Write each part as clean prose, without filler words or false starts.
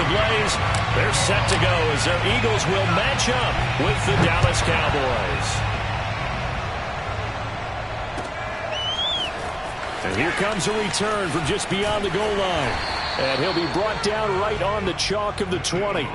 ablaze. They're set to go as their Eagles will match up with the Dallas Cowboys. And here comes a return from just beyond the goal line. And he'll be brought down right on the chalk of the 20.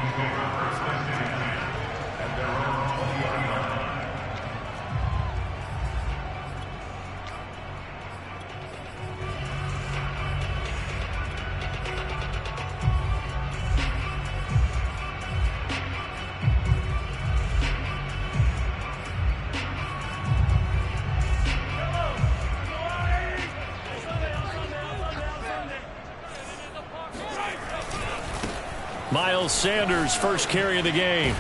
Miles Sanders, first carry of the game.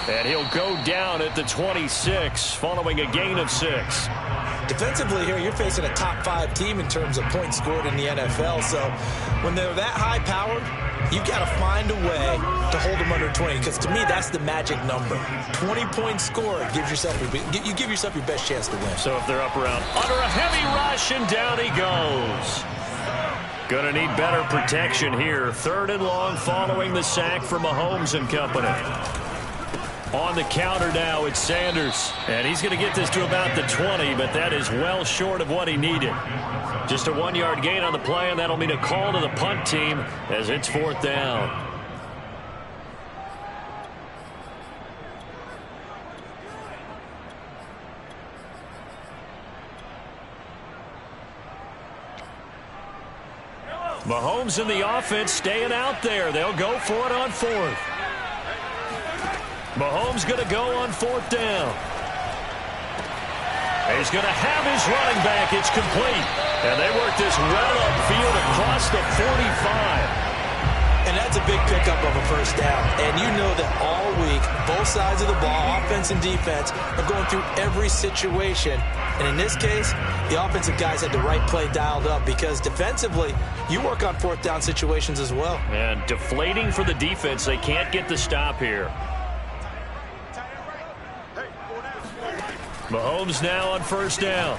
And he'll go down at the 26 following a gain of 6. Defensively here, you're facing a top 5 team in terms of points scored in the NFL. So when they're that high-powered, you've got to find a way to hold them under 20. Because to me, that's the magic number. 20 points scored gives yourself you give yourself your best chance to win. So if they're up around under a heavy rush, and down he goes. Going to need better protection here. 3rd and long following the sack from Mahomes and company. On the counter now, it's Sanders. And he's going to get this to about the 20, but that is well short of what he needed. Just a 1-yard gain on the play, and that'll mean a call to the punt team as it's 4th down. Mahomes and the offense staying out there. They'll go for it on 4th. Mahomes going to go on 4th down. He's going to have his running back. It's complete. And they work this well upfield across the 45. And that's a big pickup of a first down. And you know that all week, both sides of the ball, offense and defense, are going through every situation. And in this case, the offensive guys had the right play dialed up because defensively, you work on 4th down situations as well. And deflating for the defense. They can't get the stop here. Mahomes now on 1st down.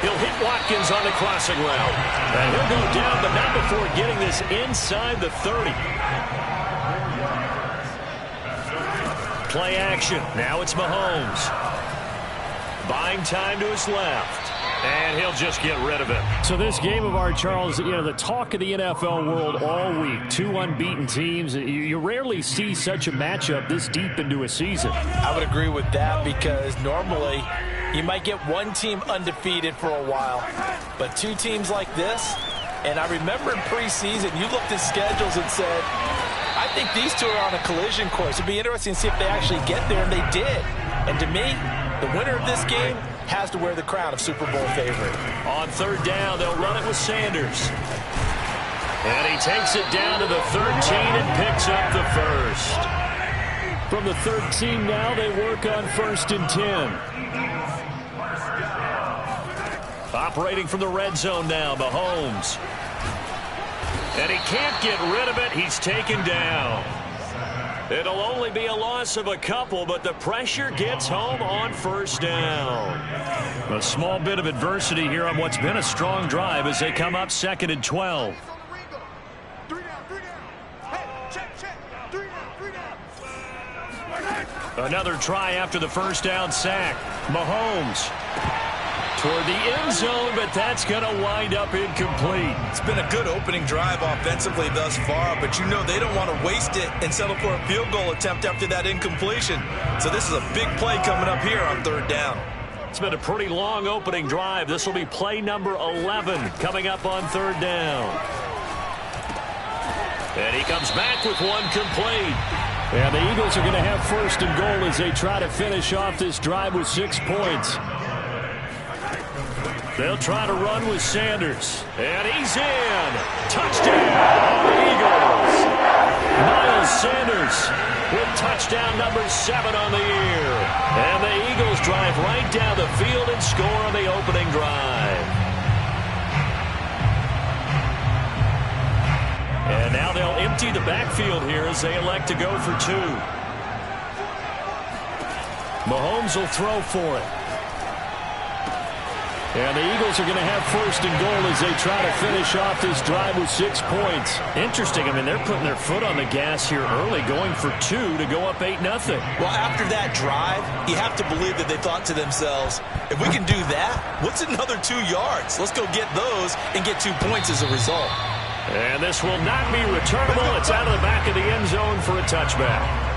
He'll hit Watkins on the crossing route. And he'll go down, but not before getting this inside the 30. Play action. Now it's Mahomes. Buying time to his left. And he'll just get rid of it. So this game of ours, Charles, you know, the talk of the NFL world all week. 2 unbeaten teams. You rarely see such a matchup this deep into a season. I would agree with that because normally you might get one team undefeated for a while. But 2 teams like this, and I remember in preseason, you looked at schedules and said, I think these 2 are on a collision course. It'd be interesting to see if they actually get there, and they did. And to me, the winner of this game has to wear the crown of Super Bowl favorite. On 3rd down, they'll run it with Sanders. And he takes it down to the 13 and picks up the 1st. From the 13 now, they work on 1st and 10. Operating from the red zone now, Mahomes. And he can't get rid of it. He's taken down. It'll only be a loss of a couple, but the pressure gets home on 1st down. A small bit of adversity here on what's been a strong drive as they come up 2nd and 12. Another try after the 1st down sack. Mahomes toward the end zone, but that's going to wind up incomplete. It's been a good opening drive offensively thus far, but you know they don't want to waste it and settle for a field goal attempt after that incompletion. So this is a big play coming up here on 3rd down. It's been a pretty long opening drive. This will be play number 11 coming up on 3rd down. And he comes back with one complete. And the Eagles are going to have 1st and goal as they try to finish off this drive with 6 points. They'll try to run with Sanders. And he's in. Touchdown, Eagles. Miles Sanders with touchdown number 7 on the year. And the Eagles drive right down the field and score on the opening drive. And now they'll empty the backfield here as they elect to go for 2. Mahomes will throw for it. And the Eagles are going to have first and goal as they try to finish off this drive with 6 points. Interesting. I mean, they're putting their foot on the gas here early, going for 2 to go up 8-0. Well, after that drive, you have to believe that they thought to themselves, if we can do that, what's another 2 yards? Let's go get those and get 2 points as a result. And this will not be returnable. It's out of the back of the end zone for a touchback.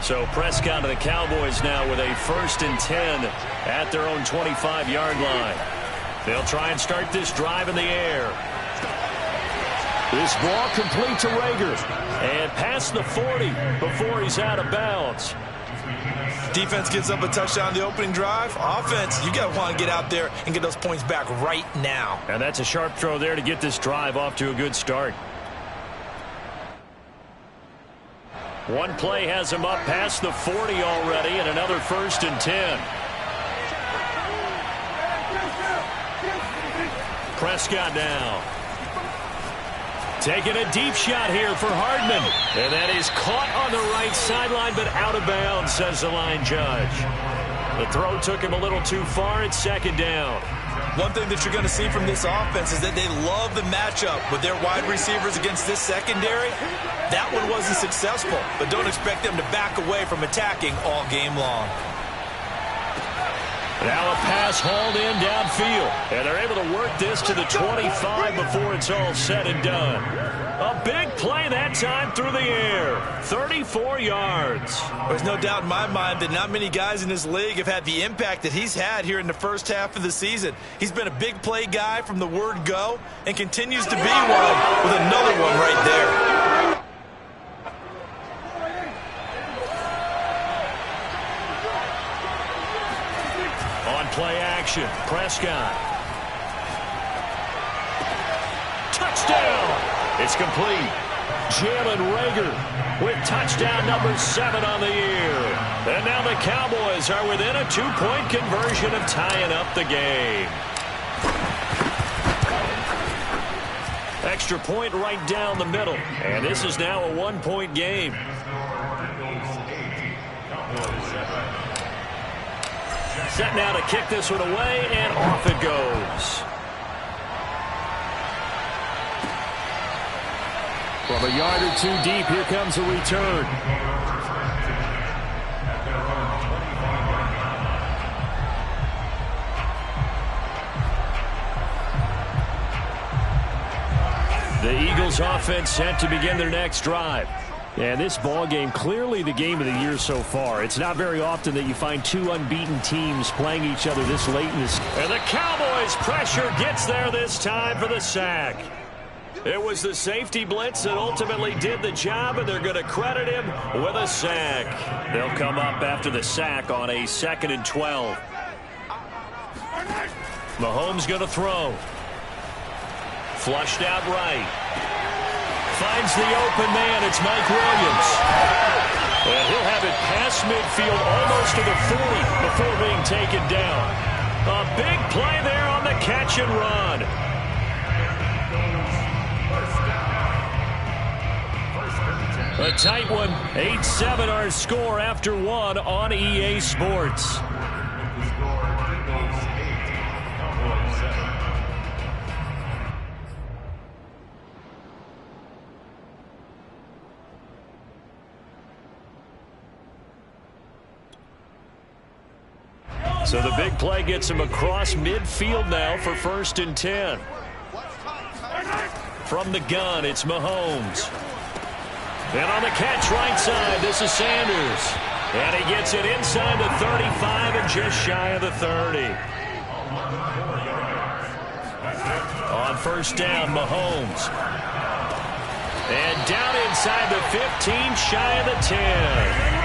So Prescott and the Cowboys now with a 1st and 10 at their own 25-yard line. They'll try and start this drive in the air. This ball complete to Reagor. And past the 40 before he's out of bounds. Defense gives up a touchdown the opening drive. Offense, you got to want to get out there and get those points back right now. And that's a sharp throw there to get this drive off to a good start. One play has him up past the 40 already, and another 1st and 10. Prescott now. Taking a deep shot here for Hardman. And that is caught on the right sideline, but out of bounds, says the line judge. The throw took him a little too far. It's 2nd down. One thing that you're going to see from this offense is that they love the matchup with their wide receivers against this secondary. That one wasn't successful, but don't expect them to back away from attacking all game long. Now a pass hauled in downfield, and they're able to work this to the 25 before it's all said and done. A big play that time through the air, 34 yards. There's no doubt in my mind that not many guys in this league have had the impact that he's had here in the first half of the season. He's been a big play guy from the word go and continues to be one with another one right there. Play action. Prescott. Touchdown. It's complete. Jalen Reagor with touchdown number 7 on the year. And now the Cowboys are within a 2-point conversion of tying up the game. Extra point right down the middle. And this is now a 1-point game. Set now to kick this one away, and off it goes. From a yard or 2 deep, here comes a return. The Eagles offense set to begin their next drive. And this ball game, clearly the game of the year so far. It's not very often that you find 2 unbeaten teams playing each other this late in this. And the Cowboys' pressure gets there this time for the sack. It was the safety blitz that ultimately did the job, and they're going to credit him with a sack. They'll come up after the sack on a 2nd and 12. Mahomes going to throw. Flushed out right. Finds the open man. It's Mike Williams. And he'll have it past midfield almost to the 40 before being taken down. A big play there on the catch and run. A tight one. 8-7 our score after 1 on EA Sports. So the big play gets him across midfield now for 1st and 10. From the gun, it's Mahomes. And on the catch right side, this is Sanders. And he gets it inside the 35 and just shy of the 30. On 1st down, Mahomes. And down inside the 15, shy of the 10.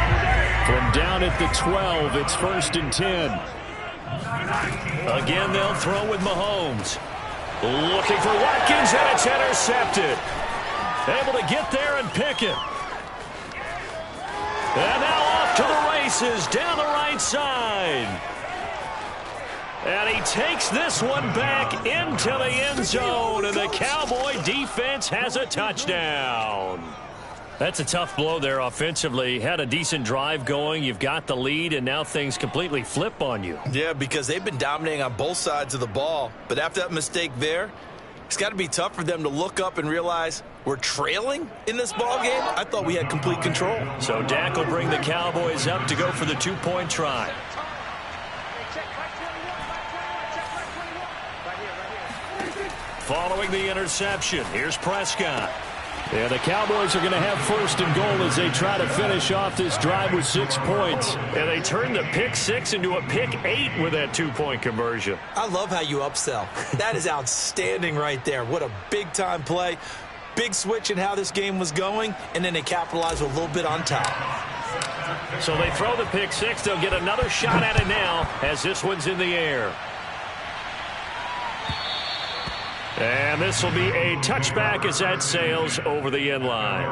From down at the 12, it's 1st and 10. Again, they'll throw with Mahomes. Looking for Watkins, and it's intercepted. Able to get there and pick it. And now off to the races down the right side. And he takes this one back into the end zone, and the Cowboy defense has a touchdown. That's a tough blow there offensively. Had a decent drive going. You've got the lead, and now things completely flip on you. Yeah, because they've been dominating on both sides of the ball. But after that mistake there, it's got to be tough for them to look up and realize we're trailing in this ball game. I thought we had complete control. So Dak will bring the Cowboys up to go for the two-point try. Following the interception, here's Prescott. Yeah, the Cowboys are going to have first and goal as they try to finish off this drive with 6 points. And they turned the pick 6 into a pick 8 with that two-point conversion. I love how you upsell. That is outstanding right there. What a big-time play. Big switch in how this game was going, and then they capitalize with a little bit on top. So they throw the pick 6. They'll get another shot at it now as this one's in the air. And this will be a touchback as that sails over the end line.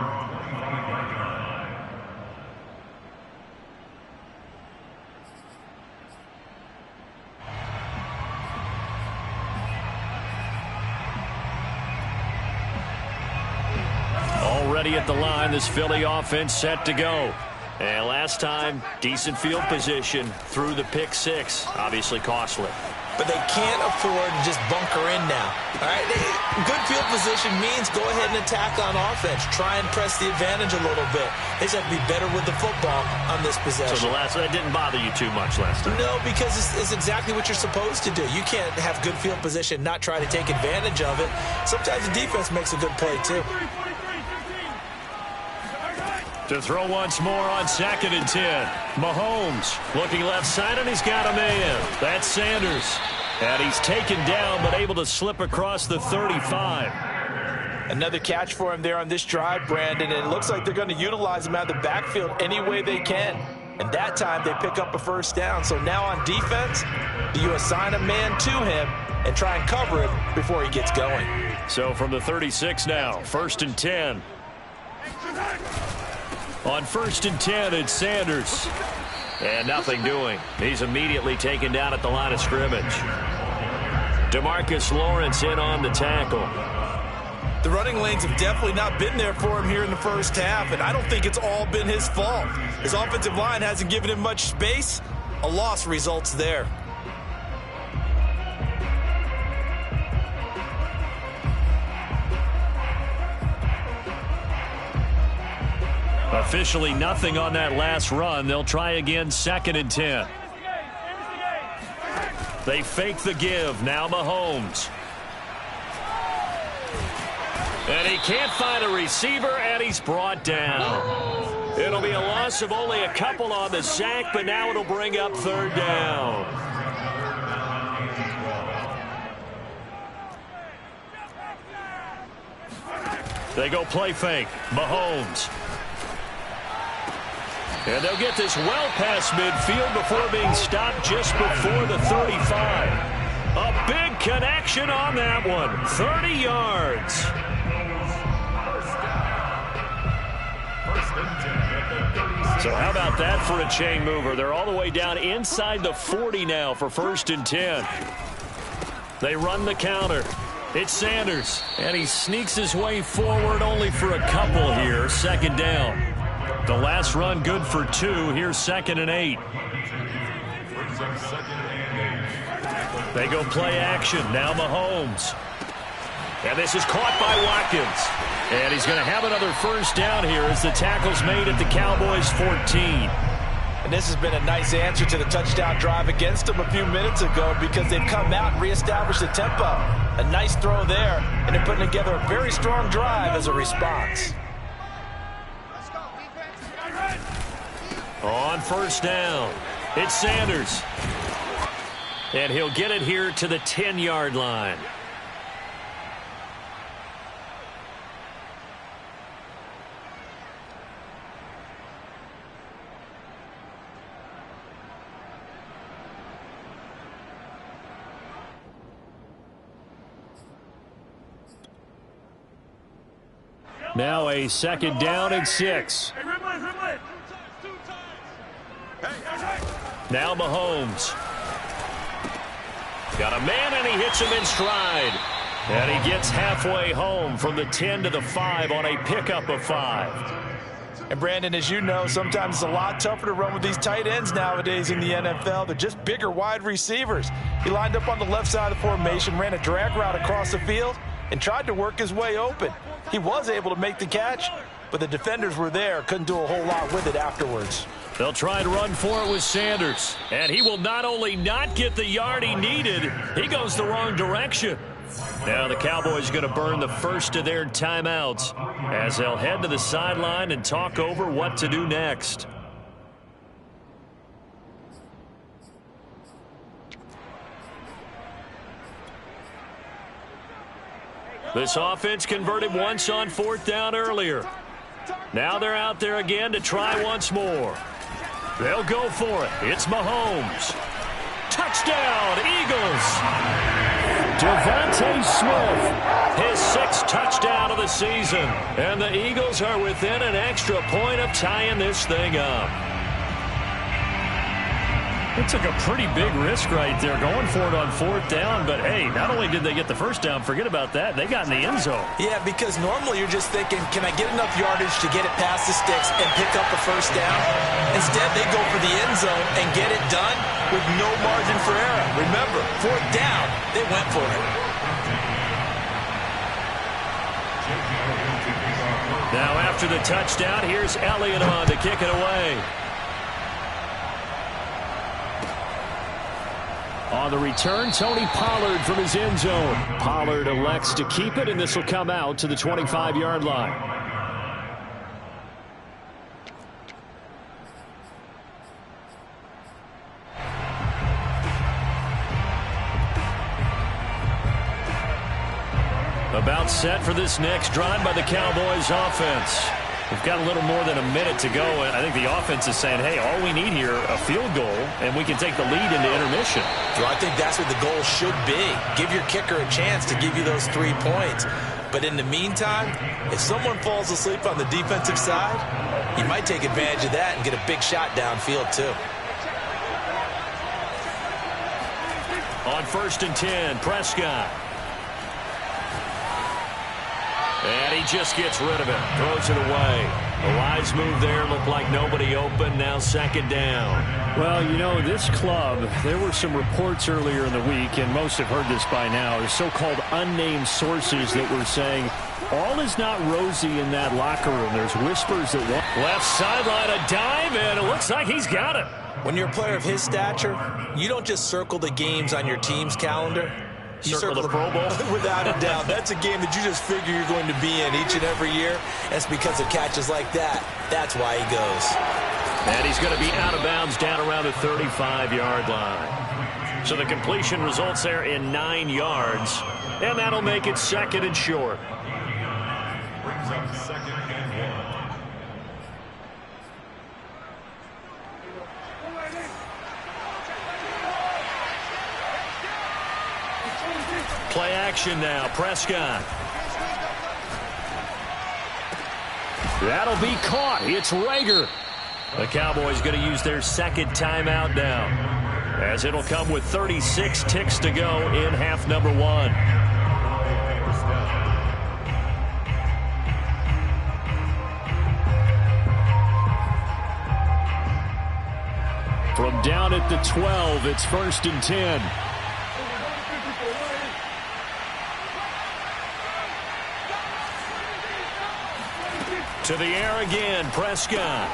Already at the line, this Philly offense set to go. And last time, decent field position through the pick 6. Obviously costly. But they can't afford to just bunker in now. All right, good field position means go ahead and attack on offense. Try and press the advantage a little bit. They just have to be better with the football on this possession. So that didn't bother you too much last time? No, because it's exactly what you're supposed to do. You can't have good field position, not try to take advantage of it. Sometimes the defense makes a good play, too. To throw once more on 2nd and 10. Mahomes looking left side, and he's got a man. That's Sanders. And he's taken down, but able to slip across the 35. Another catch for him there on this drive, Brandon, and it looks like they're going to utilize him out of the backfield any way they can. And that time they pick up a first down. So now on defense, you assign a man to him and try and cover him before he gets going. So from the 36 now, 1st and 10. On 1st and 10, it's Sanders. And nothing doing. He's immediately taken down at the line of scrimmage. DeMarcus Lawrence in on the tackle. The running lanes have definitely not been there for him here in the first half, and I don't think it's all been his fault. His offensive line hasn't given him much space. A loss results there. Officially nothing on that last run. They'll try again 2nd and 10. They fake the give. Now Mahomes. And he can't find a receiver, and he's brought down. It'll be a loss of only a couple on the sack, but now it'll bring up 3rd down. They go play fake. Mahomes. And they'll get this well past midfield before being stopped just before the 35. A big connection on that one. 30 yards. So how about that for a chain mover? They're all the way down inside the 40 now for 1st and 10. They run the counter. It's Sanders. And he sneaks his way forward only for a couple here. 2nd down. The last run good for 2. Here's 2nd and 8. They go play action. Now Mahomes. And this is caught by Watkins. And he's going to have another first down here as the tackle's made at the Cowboys' 14. And this has been a nice answer to the touchdown drive against them a few minutes ago because they've come out and reestablished the tempo. A nice throw there, and they're putting together a very strong drive as a response. On 1st down, it's Sanders. And he'll get it here to the 10-yard line. Now a 2nd down and 6. Now Mahomes. Got a man, and he hits him in stride. And he gets halfway home from the 10 to the 5 on a pickup of 5. And, Brandon, as you know, sometimes it's a lot tougher to run with these tight ends nowadays in the NFL. They're just bigger wide receivers. He lined up on the left side of the formation, ran a drag route across the field, and tried to work his way open. He was able to make the catch, but the defenders were there, couldn't do a whole lot with it afterwards. They'll try and run for it with Sanders. And he will not only not get the yard he needed, he goes the wrong direction. Now the Cowboys going to burn the first of their timeouts as they'll head to the sideline and talk over what to do next. This offense converted once on 4th down earlier. Now they're out there again to try once more. They'll go for it. It's Mahomes. Touchdown, Eagles. Devontae Smith, his 6th touchdown of the season. And the Eagles are within an extra point of tying this thing up. They took a pretty big risk right there going for it on 4th down. But, hey, not only did they get the first down, forget about that, they got in the end zone. Yeah, because normally you're just thinking, can I get enough yardage to get it past the sticks and pick up the first down? Instead, they go for the end zone and get it done with no margin for error. Remember, 4th down, they went for it. Now after the touchdown, here's Elliott on to kick it away. On the return, Tony Pollard from his end zone. Pollard elects to keep it, and this will come out to the 25-yard line. About set for this next drive by the Cowboys offense. We've got a little more than a minute to go, and I think the offense is saying, hey, all we need here, a field goal, and we can take the lead into intermission. Well, I think that's what the goal should be. Give your kicker a chance to give you those 3 points. But in the meantime, if someone falls asleep on the defensive side, you might take advantage of that and get a big shot downfield, too. On 1st and 10, Prescott. And he just gets rid of it. Throws it away. A wise move there. Looked like nobody open. Now 2nd down. Well, you know, this club, there were some reports earlier in the week, and most have heard this by now, the so-called unnamed sources that were saying all is not rosy in that locker room. There's whispers that left sideline, a dive, and it looks like he's got it. When you're a player of his stature, you don't just circle the games on your team's calendar. You circle the Pro Bowl? Without a doubt. That's a game that you just figure you're going to be in each and every year. That's because of catches like that. That's why he goes. And he's going to be out of bounds down around the 35-yard line. So the completion results there in 9 yards. And that'll make it 2nd and short. Brings up 2nd and 1. Play action now. Prescott. That'll be caught. It's Rager. The Cowboys going to use their 2nd timeout now, as it'll come with 36 ticks to go in half number 1. From down at the 12, it's 1st and 10. To the air again, Prescott.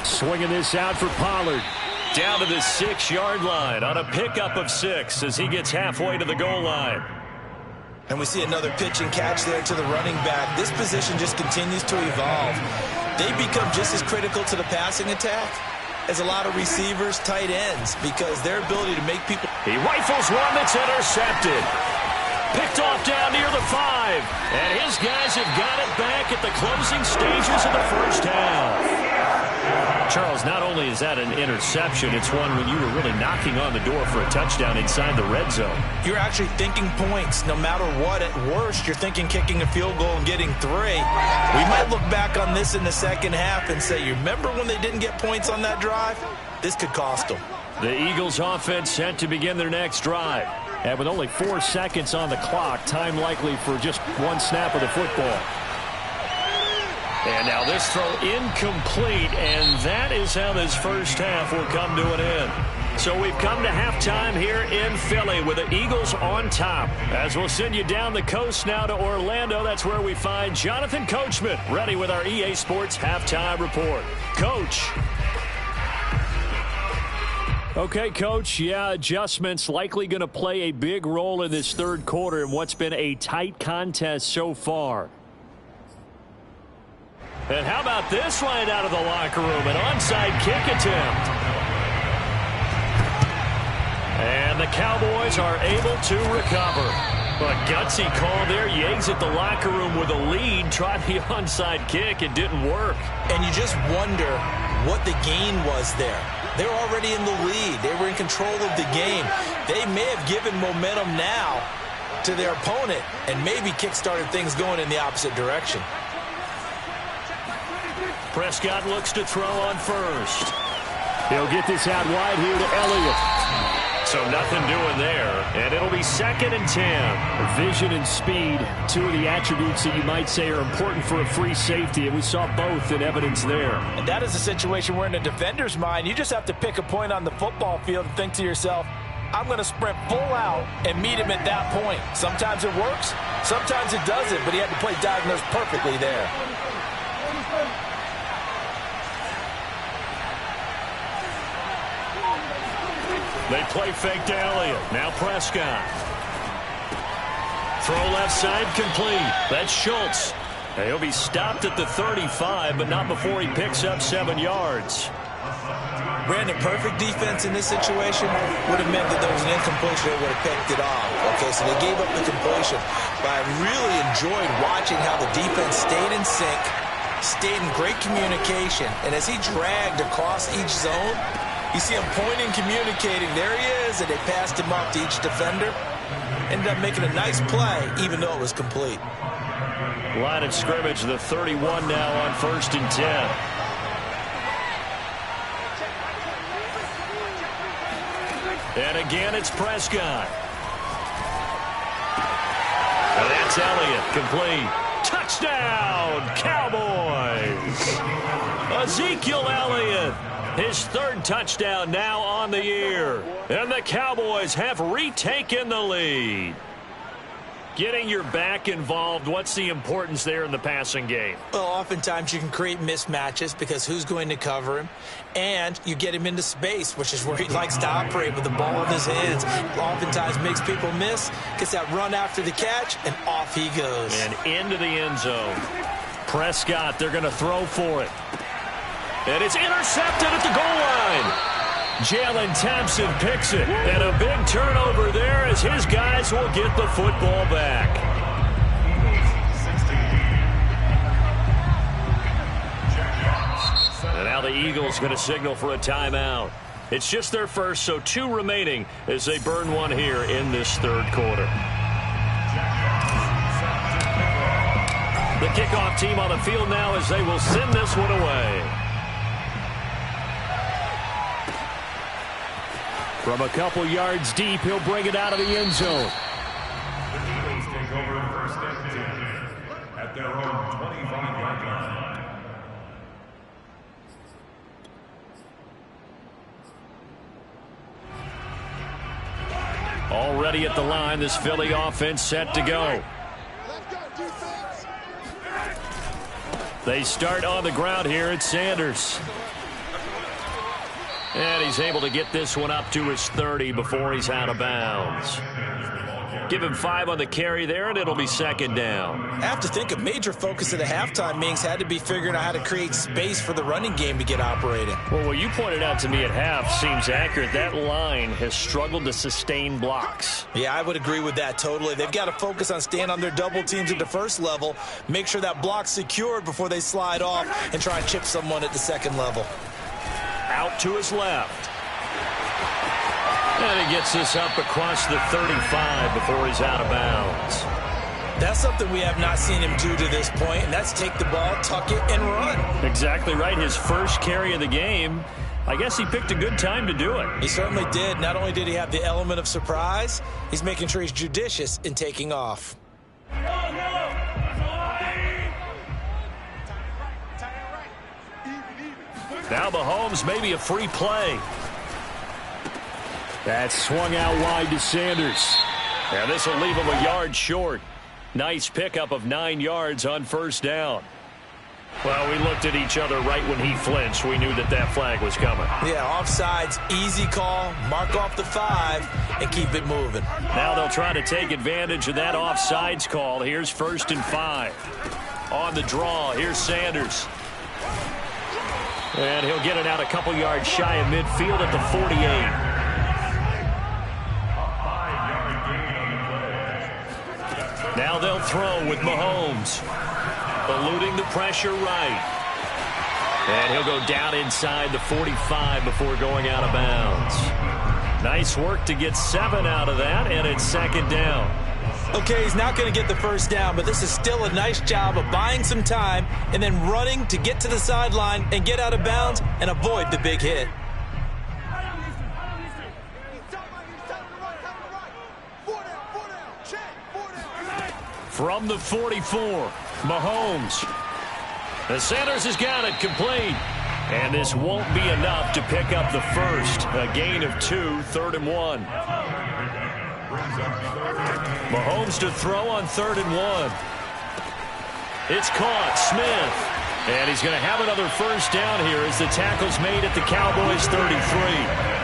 Swinging this out for Pollard. Down to the 6-yard line on a pickup of 6 as he gets halfway to the goal line. And we see another pitch and catch there to the running back. This position just continues to evolve. They become just as critical to the passing attack as a lot of receivers, tight ends, because their ability to make people... He rifles one that's intercepted. Picked off down near the 5. And his guys have got it back at the closing stages of the first half. Charles, not only only is that an interception, it's one when you were really knocking on the door for a touchdown inside the red zone. You're actually thinking points. No matter what, at worst, you're thinking kicking a field goal and getting 3. We might look back on this in the second half and say, you remember when they didn't get points on that drive? This could cost them. The Eagles offense set to begin their next drive. And with only 4 seconds on the clock, time likely for just one snap of the football. And now this throw incomplete, and that is how this first half will come to an end. So we've come to halftime here in Philly with the Eagles on top. As we'll send you down the coast now to Orlando, that's where we find Jonathan Coachman ready with our EA Sports Halftime Report. Coach. Okay, Coach, adjustments likely going to play a big role in this third quarter in what's been a tight contest so far. And how about this right out of the locker room? An onside kick attempt. And the Cowboys are able to recover. A gutsy call there. Yates at the locker room with a lead. Tried the onside kick. It didn't work. And you just wonder what the gain was there. They were already in the lead. They were in control of the game. They may have given momentum now to their opponent and maybe kick-started things going in the opposite direction. Prescott looks to throw on first. He'll get this out wide here to Elliott. So nothing doing there, and it'll be 2nd and 10. Vision and speed, 2 of the attributes that you might say are important for a free safety, and we saw both in evidence there. And that is a situation where in a defender's mind, you just have to pick a point on the football field and think to yourself, I'm going to sprint full out and meet him at that point. Sometimes it works, sometimes it doesn't, but he had to play diagnosed perfectly there. They play fake to Elliott. Now Prescott. Throw left side complete. That's Schultz. He'll be stopped at the 35, but not before he picks up 7 yards. Brandon, perfect defense in this situation would have meant that there was an incompletion that would have picked it off. Okay, so they gave up the completion. But I really enjoyed watching how the defense stayed in sync, stayed in great communication, and as he dragged across each zone, you see him pointing, communicating. There he is, and they passed him off to each defender. Ended up making a nice play, even though it was complete. Line of scrimmage, the 31 now on 1st and 10. And again, it's Prescott. And that's Elliott, complete. Touchdown, Cowboys! Ezekiel Elliott. His 3rd touchdown now on the year. And the Cowboys have retaken the lead. Getting your back involved, what's the importance there in the passing game? Well, oftentimes you can create mismatches because who's going to cover him? And you get him into space, which is where he likes to operate with the ball in his hands. Oftentimes makes people miss, gets that run after the catch, and off he goes. And into the end zone. Prescott, they're going to throw for it. And it's intercepted at the goal line. Jalen Thompson picks it. And a big turnover there as his guys will get the football back. And now the Eagles going to signal for a timeout. It's just their first, so 2 remaining as they burn one here in this third quarter. The kickoff team on the field now as they will send this one away. From a couple yards deep, he'll bring it out of the end zone. The Eagles take over 1st and 10 at their own 25-yard line. Already at the line, this Philly offense set to go. They start on the ground here at Sanders. And he's able to get this one up to his 30 before he's out of bounds. Give him 5 on the carry there, and it'll be 2nd down. I have to think a major focus of the halftime meetings had to be figuring out how to create space for the running game to get operating. Well, what you pointed out to me at half seems accurate. That line has struggled to sustain blocks. Yeah, I would agree with that totally. They've got to focus on staying on their double teams at the first level, make sure that block's secured before they slide off and try and chip someone at the second level. out to his left. And he gets this up across the 35 before he's out of bounds. That's something we have not seen him do to this point, and that's take the ball, tuck it, and run. Exactly right. His first carry of the game. I guess he picked a good time to do it. He certainly did. Not only did he have the element of surprise, he's making sure he's judicious in taking off. Now Mahomes, maybe a free play. That's swung out wide to Sanders. And this will leave him a yard short. Nice pickup of 9 yards on first down. Well, we looked at each other right when he flinched. We knew that that flag was coming. Yeah, offsides, easy call. Mark off the 5 and keep it moving. Now they'll try to take advantage of that offsides call. Here's 1st and 5. On the draw, here's Sanders. And he'll get it out a couple yards shy of midfield at the 48. Now they'll throw with Mahomes. Eluding the pressure right. And he'll go down inside the 45 before going out of bounds. Nice work to get 7 out of that, and it's 2nd down. Okay, he's not going to get the first down, but this is still a nice job of buying some time and then running to get to the sideline and get out of bounds and avoid the big hit. From the 44, Mahomes. The Sanders has got it complete. And this won't be enough to pick up the first. A gain of 2, 3rd and 1. Mahomes to throw on 3rd and 1. It's caught. Smith. And he's going to have another first down here as the tackle's made at the Cowboys' 33.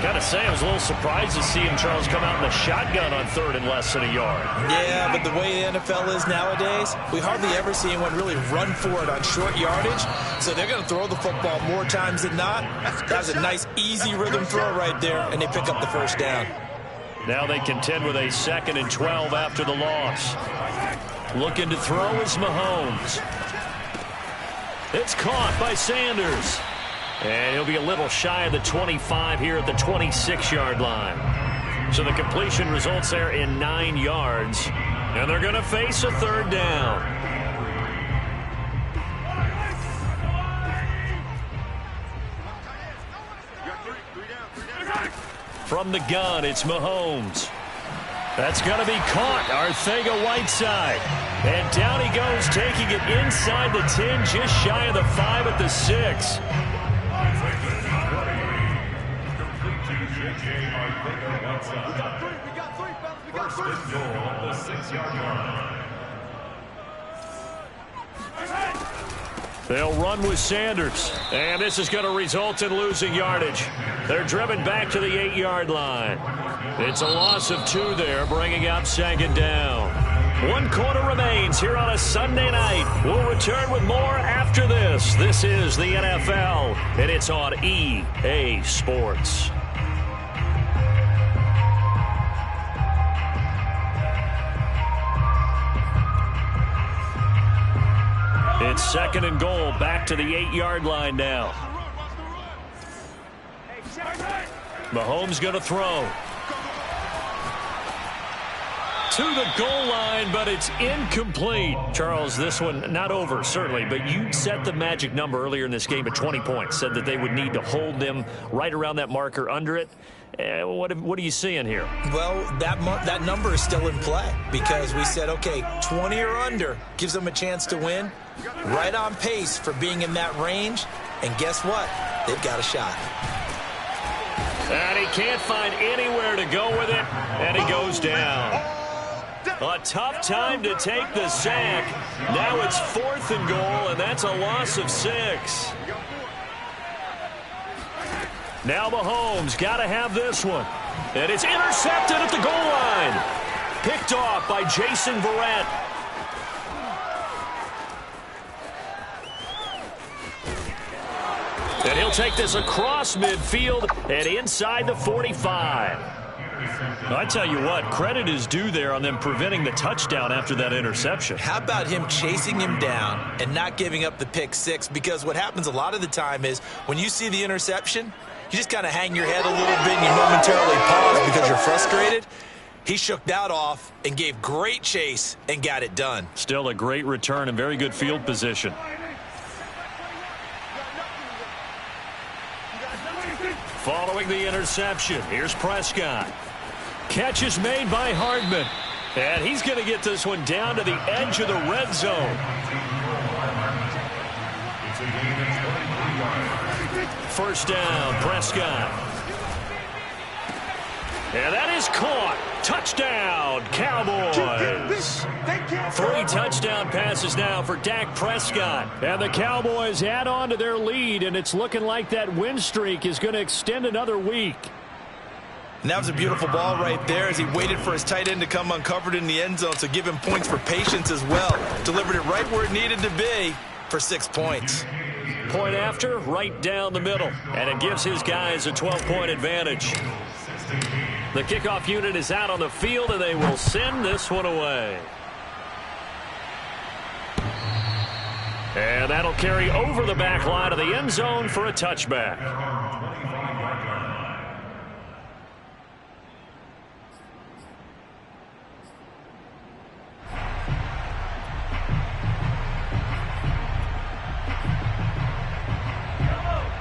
Got to say, I was a little surprised to see him, Charles, come out in a shotgun on 3rd and less than a yard. Yeah, but the way the NFL is nowadays, we hardly ever see anyone really run for it on short yardage. So they're going to throw the football more times than not. That was a nice, easy rhythm throw right there, and they pick up the first down. Now they contend with a 2nd and 12 after the loss. Looking to throw is Mahomes. It's caught by Sanders. And he'll be a little shy of the 25 here at the 26-yard line. So the completion results there in 9 yards. And they're going to face a 3rd down. From the gun, it's Mahomes. That's going to be caught. Arcega-Whiteside. And down he goes, taking it inside the 10, just shy of the 5 at the 6. They'll run with Sanders, and this is going to result in losing yardage. They're driven back to the 8-yard line. It's a loss of 2 there, bringing up 2nd down. 1 quarter remains here on a Sunday night. We'll return with more after this. This is the NFL, and it's on EA Sports. It's 2nd and goal, back to the 8-yard line now. Mahomes going to throw. To the goal line, but it's incomplete. Charles, this one not over, certainly, but you set the magic number earlier in this game at 20 points, said that they would need to hold them right around that marker under it. What are you seeing here? Well, that number is still in play because we said, okay, 20 or under gives them a chance to win. Right on pace for being in that range. And guess what? They've got a shot. And he can't find anywhere to go with it, and he goes down. A tough time to take the sack. Now it's 4th and goal, and that's a loss of 6. Now Mahomes got to have this one. And it's intercepted at the goal line. Picked off by Jason Verrett. And he'll take this across midfield and inside the 45. I tell you what, credit is due there on them preventing the touchdown after that interception. How about him chasing him down and not giving up the pick six? Because what happens a lot of the time is when you see the interception, you just kind of hang your head a little bit and you momentarily pause because you're frustrated. He shook that off and gave great chase and got it done. Still a great return and very good field position. Following the interception, here's Prescott. Catch is made by Hardman. And he's going to get this one down to the edge of the red zone. First down, Prescott. And that is caught. Touchdown, Cowboys. 3 touchdown passes now for Dak Prescott. And the Cowboys add on to their lead, and it's looking like that win streak is going to extend another week. And that was a beautiful ball right there as he waited for his tight end to come uncovered in the end zone, so give him points for patience as well. Delivered it right where it needed to be for 6 points. Point after, right down the middle. And it gives his guys a 12-point advantage. The kickoff unit is out on the field, and they will send this one away. And that'll carry over the back line of the end zone for a touchback.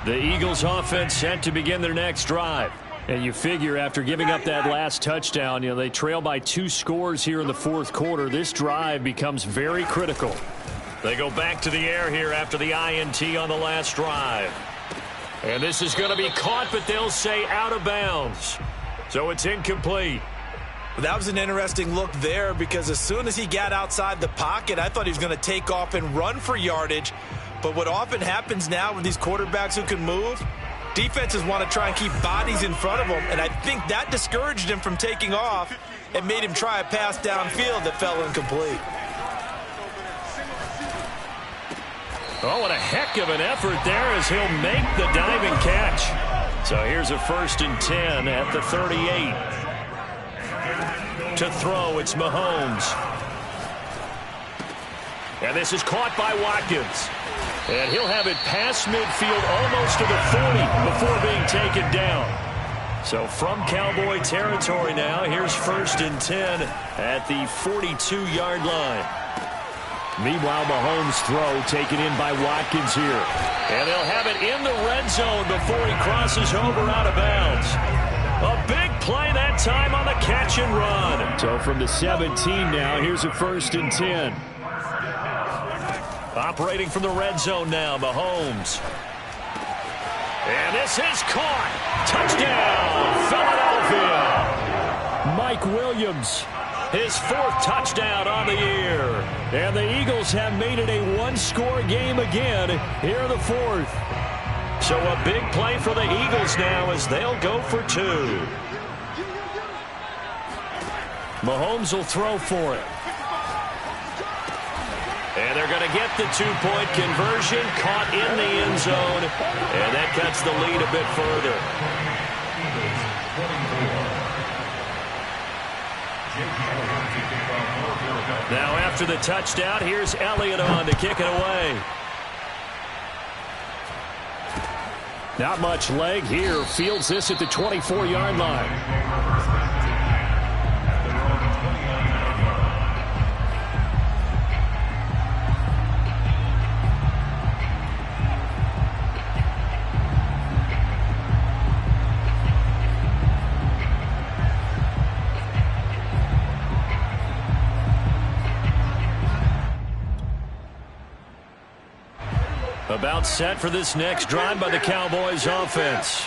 The Eagles offense set to begin their next drive. And you figure after giving up that last touchdown, they trail by 2 scores here in the fourth quarter. This drive becomes very critical. They go back to the air here after the INT on the last drive. And this is going to be caught, but they'll say out of bounds. So it's incomplete. That was an interesting look there because as soon as he got outside the pocket, I thought he was going to take off and run for yardage. But what often happens now with these quarterbacks who can move, defenses want to try and keep bodies in front of them, and I think that discouraged him from taking off and made him try a pass downfield that fell incomplete. Oh, what a heck of an effort there as he'll make the diving catch. So here's a 1st and 10 at the 38. To throw, it's Mahomes. And this is caught by Watkins. And he'll have it past midfield almost to the 40 before being taken down. So from Cowboy territory now, here's 1st and 10 at the 42-yard line. Meanwhile, Mahomes' throw taken in by Watkins here. And they'll have it in the red zone before he crosses over out of bounds. A big play that time on the catch and run. So from the 17 now, here's a 1st and 10. Operating from the red zone now, Mahomes. And this is caught. Touchdown, Philadelphia. Mike Williams, his 4th touchdown on the year. And the Eagles have made it a 1-score game again here in the 4th. So a big play for the Eagles now as they'll go for 2. Mahomes will throw for it. And they're going to get the 2-point conversion, caught in the end zone, and that cuts the lead a bit further. Now after the touchdown, here's Elliott on to kick it away. Not much leg here. Fields this at the 24-yard line. About set for this next drive by the Cowboys offense.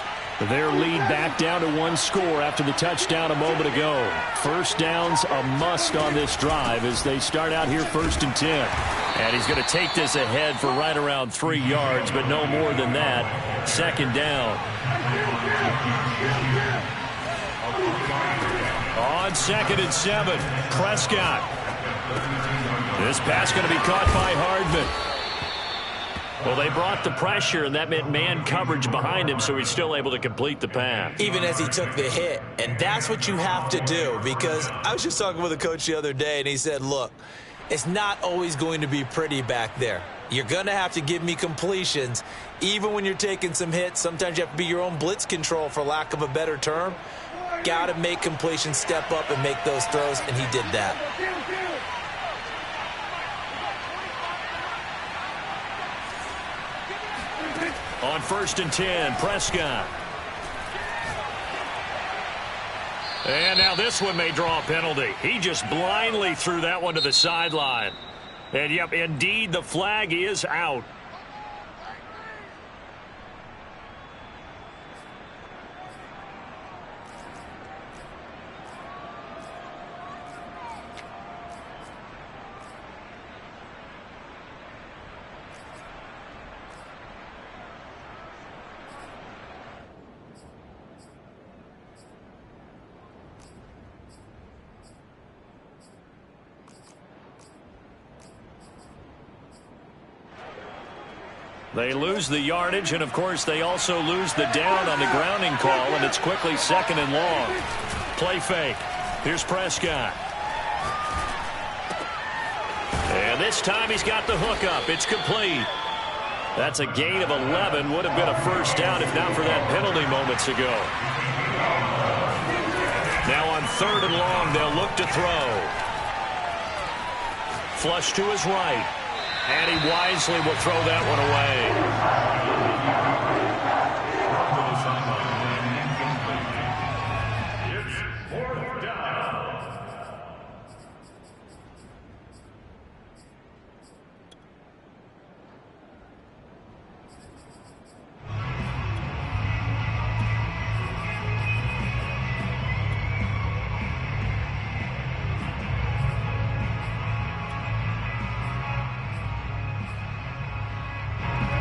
Their lead back down to 1 score after the touchdown a moment ago. 1st down's a must on this drive as they start out here 1st and 10. And he's going to take this ahead for right around 3 yards, but no more than that. 2nd down. On 2nd and 7, Prescott. This pass going to be caught by Hardman. Well, they brought the pressure, and that meant man coverage behind him, so he's still able to complete the pass. Even as he took the hit, and that's what you have to do, because I was just talking with a coach the other day, and he said, look, it's not always going to be pretty back there. You're going to have to give me completions. Even when you're taking some hits, sometimes you have to be your own blitz control, for lack of a better term. Got to make completions, step up, and make those throws, and he did that. On 1st and 10, Prescott. And now this one may draw a penalty. He just blindly threw that one to the sideline. And, yep, indeed, the flag is out. They lose the yardage, and, of course, they also lose the down on the grounding call, and it's quickly 2nd and long. Play fake. Here's Prescott. And this time he's got the hook up. It's complete. That's a gain of 11. Would have been a first down if not for that penalty moments ago. Now on 3rd and long, they'll look to throw. Flush to his right. And he wisely will throw that one away. It's 4th down.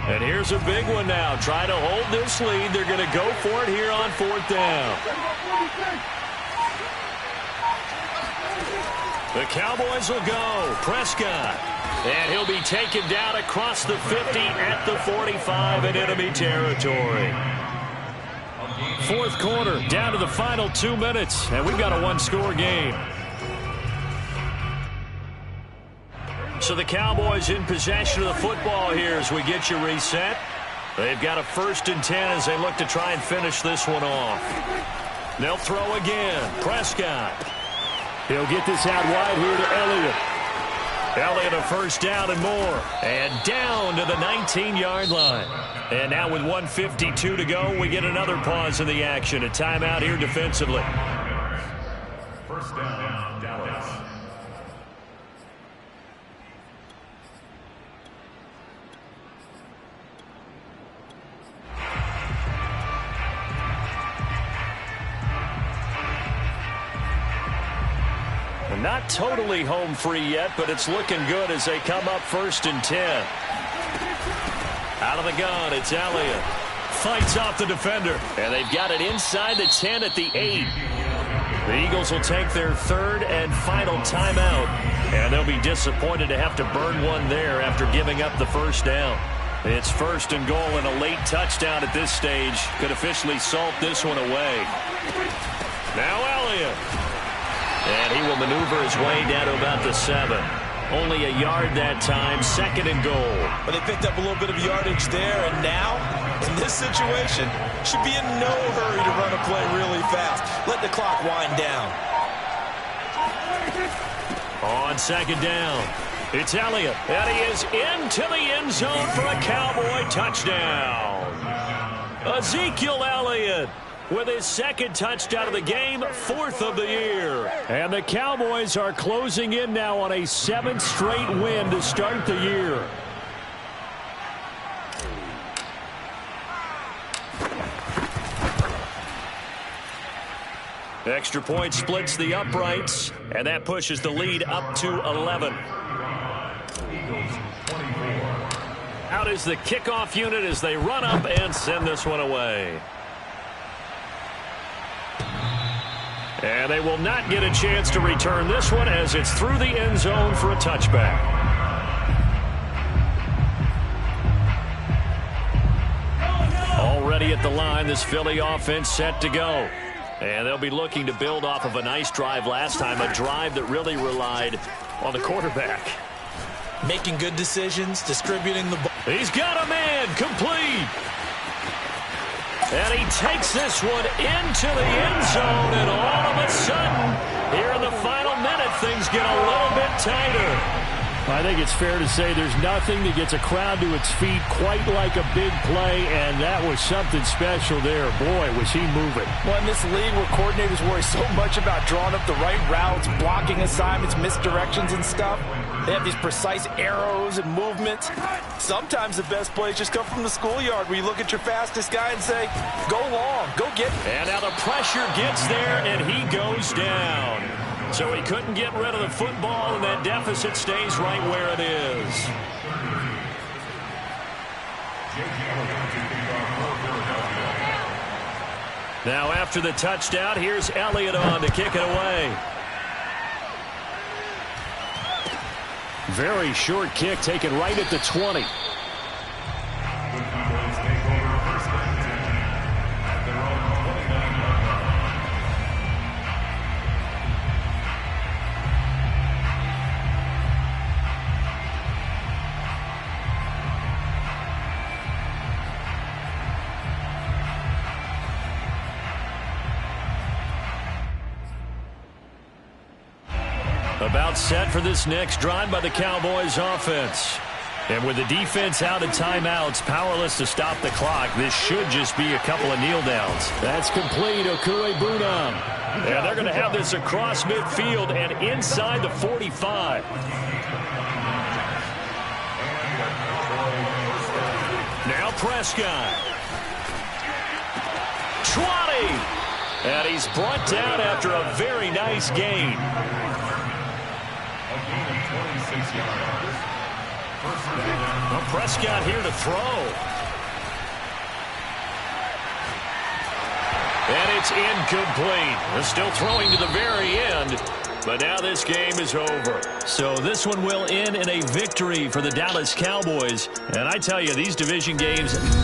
And here's a big one now. Try to hold this lead. They're going to go for it here on 4th down. The Cowboys will go. Prescott. And he'll be taken down across the 50 at the 45 in enemy territory. 4th quarter, down to the final 2 minutes. And we've got a one-score game. So the Cowboys in possession of the football here as we get you reset. They've got a 1st and 10 as they look to try and finish this one off. They'll throw again. Prescott. He'll get this out wide here to Elliott. Elliott a first down and more. And down to the 19-yard line. And now with 1:52 to go, we get another pause in the action. A timeout here defensively. First down, Dallas. Not totally home free yet, but it's looking good as they come up 1st and 10. Out of the gun, it's Elliott. Fights off the defender. And they've got it inside the 10 at the 8. The Eagles will take their 3rd and final timeout. And they'll be disappointed to have to burn one there after giving up the first down. It's 1st and goal and a late touchdown at this stage. Could officially salt this one away. Now Elliott. And he will maneuver his way down to about the 7. Only a yard that time, 2nd and goal. But they picked up a little bit of yardage there, and now, in this situation, should be in no hurry to run a play really fast. Let the clock wind down. On 2nd down, it's Elliott. And he is into the end zone for a Cowboy touchdown. Ezekiel Elliott with his 2nd touchdown of the game, 4th of the year. And the Cowboys are closing in now on a 7th straight win to start the year. Extra point splits the uprights, and that pushes the lead up to 11. Out is the kickoff unit as they run up and send this one away. And they will not get a chance to return this one as it's through the end zone for a touchback. at the line. This Philly offense set to go. And they'll be looking to build off of a nice drive last time, a drive that really relied on the quarterback. Making good decisions, distributing the ball. He's got a man, complete. And he takes this one into the end zone, and all of a sudden, here in the final minute, things get a little bit tighter. I think it's fair to say there's nothing that gets a crowd to its feet quite like a big play, and that was something special there. Boy, was he moving. Well, in this league where coordinators worry so much about drawing up the right routes, blocking assignments, misdirections and stuff, they have these precise arrows and movements. Sometimes the best plays just come from the schoolyard where you look at your fastest guy and say, go long, go get it. And now the pressure gets there, and he goes down. So he couldn't get rid of the football, and that deficit stays right where it is. Now after the touchdown, here's Elliott on to kick it away. Very short kick taken right at the 20. About set for this next drive by the Cowboys offense. And with the defense out of timeouts, powerless to stop the clock, this should just be a couple of kneel downs. That's complete. Okuegbunam. And they're going to have this across midfield and inside the 45. Now Prescott. 20. And he's brought down after a very nice gain. Well, Prescott here to throw. And it's incomplete. They're still throwing to the very end. But now this game is over. So this one will end in a victory for the Dallas Cowboys. And I tell you, these division games